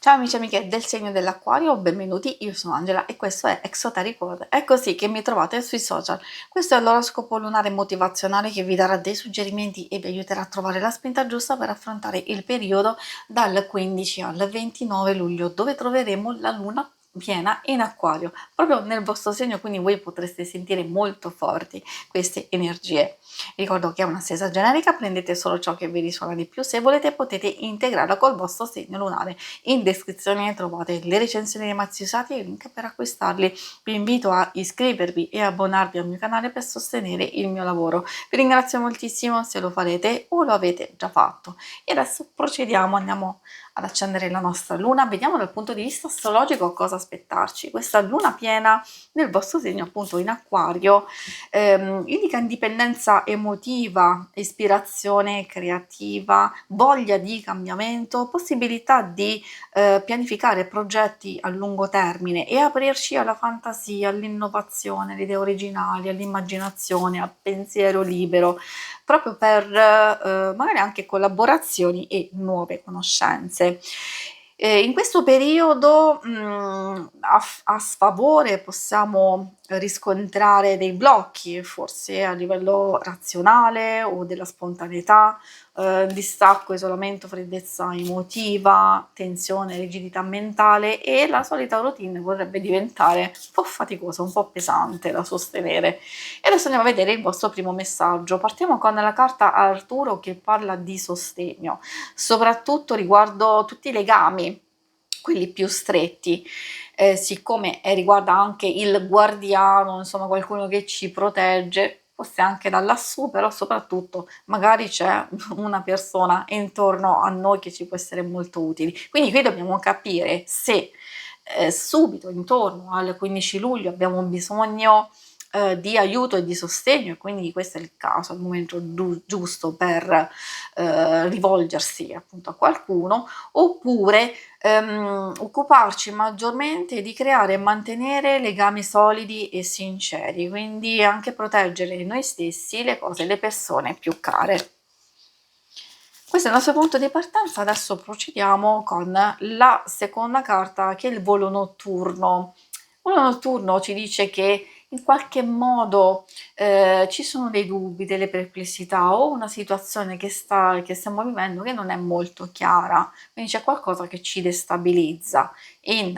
Ciao amici e amiche del segno dell'Acquario, benvenuti, io sono Angela e questo è Exoteric World. È così che mi trovate sui social. Questo è l'oroscopo lunare motivazionale che vi darà dei suggerimenti e vi aiuterà a trovare la spinta giusta per affrontare il periodo dal 15 al 29 luglio, dove troveremo la luna piena in Acquario, proprio nel vostro segno, quindi voi potreste sentire molto forti queste energie. Ricordo che è una stesa generica, prendete solo ciò che vi risuona di più, se volete potete integrarla col vostro segno lunare. In descrizione trovate le recensioni dei mazzi usati e il link per acquistarli. Vi invito a iscrivervi e abbonarvi al mio canale per sostenere il mio lavoro. Vi ringrazio moltissimo se lo farete o lo avete già fatto. E adesso procediamo, andiamo ad accendere la nostra luna, vediamo dal punto di vista astrologico cosa aspettarci. Questa luna piena nel vostro segno, appunto in Acquario, indica indipendenza emotiva, ispirazione creativa, voglia di cambiamento, possibilità di pianificare progetti a lungo termine e aprirci alla fantasia, all'innovazione, alle idee originali, all'immaginazione, al pensiero libero, proprio per magari anche collaborazioni e nuove conoscenze. In questo periodo a sfavore possiamo riscontrare dei blocchi, forse a livello razionale o della spontaneità, distacco, isolamento, freddezza emotiva, tensione, rigidità mentale e la solita routine potrebbe diventare un po' faticosa, un po' pesante da sostenere. E adesso andiamo a vedere il vostro primo messaggio. Partiamo con la carta Arturo che parla di sostegno, soprattutto riguardo tutti i legami, quelli più stretti. Siccome riguarda anche il guardiano, insomma qualcuno che ci protegge, forse anche da lassù, però soprattutto magari c'è una persona intorno a noi che ci può essere molto utile. Quindi qui dobbiamo capire se subito intorno al 15 luglio abbiamo bisogno di aiuto e di sostegno, e quindi questo è il caso, il momento giusto per rivolgersi appunto a qualcuno, oppure occuparci maggiormente di creare e mantenere legami solidi e sinceri, quindi anche proteggere noi stessi, le cose, le persone più care. Questo è il nostro punto di partenza, adesso procediamo con la seconda carta che è il volo notturno. Il volo notturno ci dice che in qualche modo ci sono dei dubbi, delle perplessità o una situazione che stiamo vivendo che non è molto chiara, quindi c'è qualcosa che ci destabilizza. In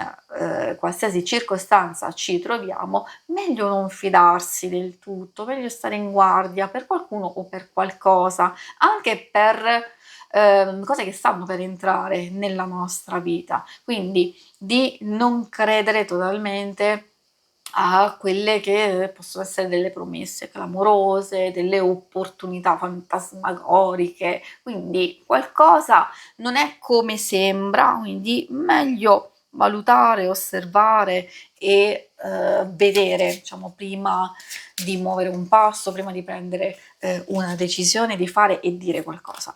qualsiasi circostanza ci troviamo, meglio non fidarsi del tutto, meglio stare in guardia per qualcuno o per qualcosa, anche per cose che stanno per entrare nella nostra vita, quindi di non credere totalmente a quelle che possono essere delle promesse clamorose, delle opportunità fantasmagoriche, quindi qualcosa non è come sembra, quindi meglio valutare, osservare e vedere, diciamo, prima di muovere un passo, prima di prendere una decisione, di fare e dire qualcosa.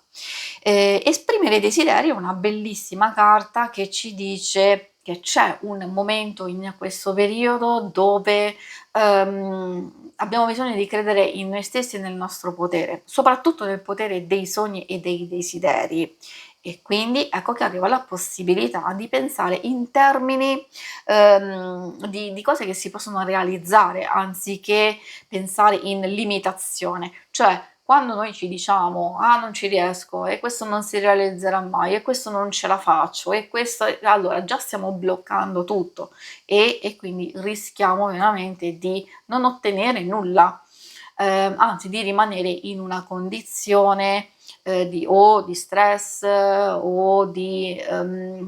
Esprimere desideri è una bellissima carta che ci dice che c'è un momento in questo periodo dove abbiamo bisogno di credere in noi stessi e nel nostro potere, soprattutto nel potere dei sogni e dei desideri. E quindi ecco che arriva la possibilità di pensare in termini di cose che si possono realizzare anziché pensare in limitazione, cioè quando noi ci diciamo ah non ci riesco e questo non si realizzerà mai e questo non ce la faccio e questo, allora già stiamo bloccando tutto e quindi rischiamo veramente di non ottenere nulla, anzi di rimanere in una condizione di stress o di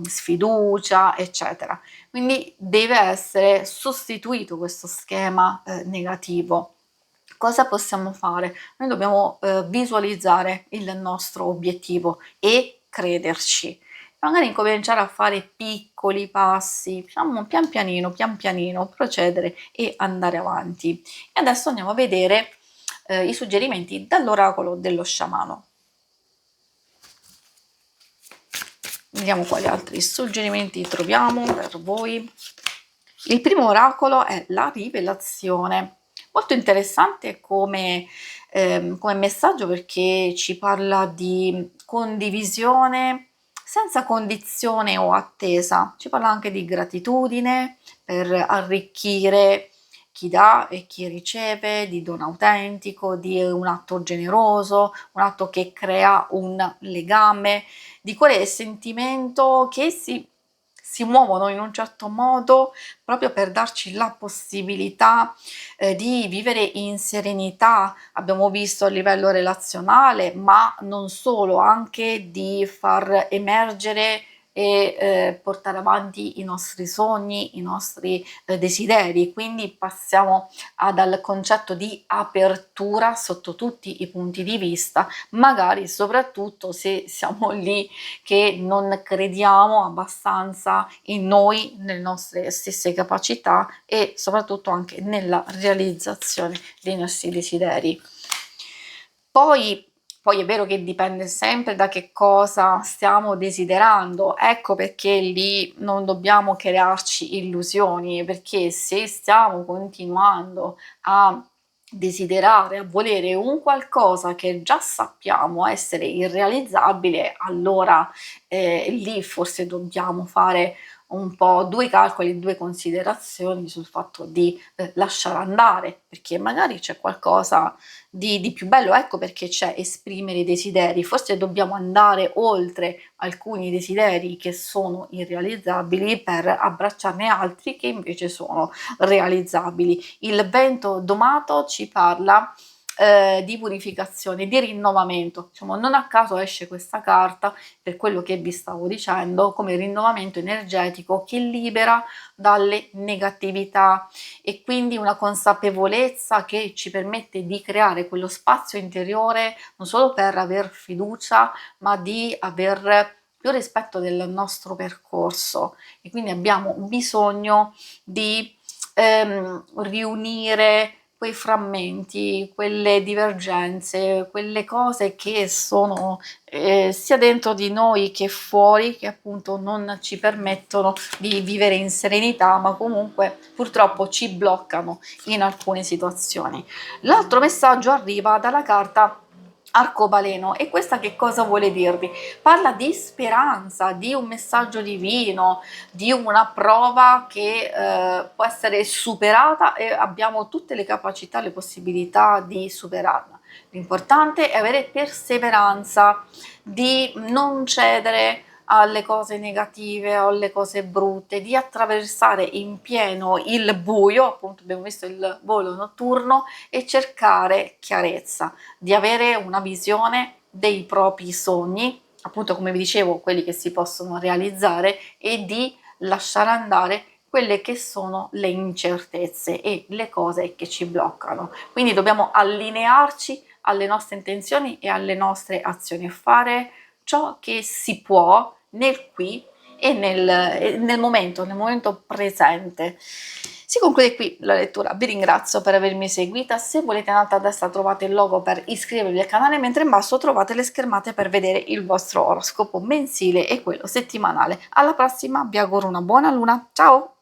sfiducia, eccetera. Quindi deve essere sostituito questo schema negativo. Cosa possiamo fare? Noi dobbiamo visualizzare il nostro obiettivo e crederci. Magari incominciare a fare piccoli passi, diciamo pian pianino, procedere e andare avanti. E adesso andiamo a vedere i suggerimenti dall'oracolo dello sciamano. Vediamo quali altri suggerimenti troviamo per voi. Il primo oracolo è la rivelazione, molto interessante come messaggio perché ci parla di condivisione senza condizione o attesa. Ci parla anche di gratitudine per arricchire chi dà e chi riceve, di dono autentico, di un atto generoso, un atto che crea un legame, di cuore e sentimento che si muovono in un certo modo proprio per darci la possibilità di vivere in serenità, abbiamo visto a livello relazionale, ma non solo, anche di far emergere e portare avanti i nostri sogni, i nostri desideri. Quindi passiamo dal concetto di apertura sotto tutti i punti di vista, magari soprattutto se siamo lì che non crediamo abbastanza in noi, nelle nostre stesse capacità e soprattutto anche nella realizzazione dei nostri desideri. Poi è vero che dipende sempre da che cosa stiamo desiderando, ecco perché lì non dobbiamo crearci illusioni, perché se stiamo continuando a desiderare, a volere un qualcosa che già sappiamo essere irrealizzabile, allora lì forse dobbiamo fare un po' due calcoli, due considerazioni sul fatto di lasciare andare, perché magari c'è qualcosa di più bello, ecco perché c'è esprimere i desideri, forse dobbiamo andare oltre alcuni desideri che sono irrealizzabili per abbracciarne altri che invece sono realizzabili. Il vento domato ci parla di purificazione, di rinnovamento, diciamo, non a caso esce questa carta per quello che vi stavo dicendo come rinnovamento energetico che libera dalle negatività e quindi una consapevolezza che ci permette di creare quello spazio interiore non solo per aver fiducia ma di aver più rispetto del nostro percorso e quindi abbiamo bisogno di riunire quei frammenti, quelle divergenze, quelle cose che sono sia dentro di noi che fuori, che appunto non ci permettono di vivere in serenità, ma comunque purtroppo ci bloccano in alcune situazioni. L'altro messaggio arriva dalla carta arcobaleno e questa che cosa vuole dirvi? Parla di speranza, di un messaggio divino, di una prova che può essere superata e abbiamo tutte le capacità, le possibilità di superarla. L'importante è avere perseveranza, di non cedere alle cose negative o alle cose brutte, di attraversare in pieno il buio, appunto abbiamo visto il volo notturno, e cercare chiarezza, di avere una visione dei propri sogni, appunto come vi dicevo, quelli che si possono realizzare e di lasciare andare quelle che sono le incertezze e le cose che ci bloccano. Quindi dobbiamo allinearci alle nostre intenzioni e alle nostre azioni e fare ciò che si può nel qui e nel momento presente. Si conclude qui la lettura, vi ringrazio per avermi seguita, se volete in alto a destra trovate il logo per iscrivervi al canale, mentre in basso trovate le schermate per vedere il vostro oroscopo mensile e quello settimanale. Alla prossima, vi auguro una buona luna, ciao!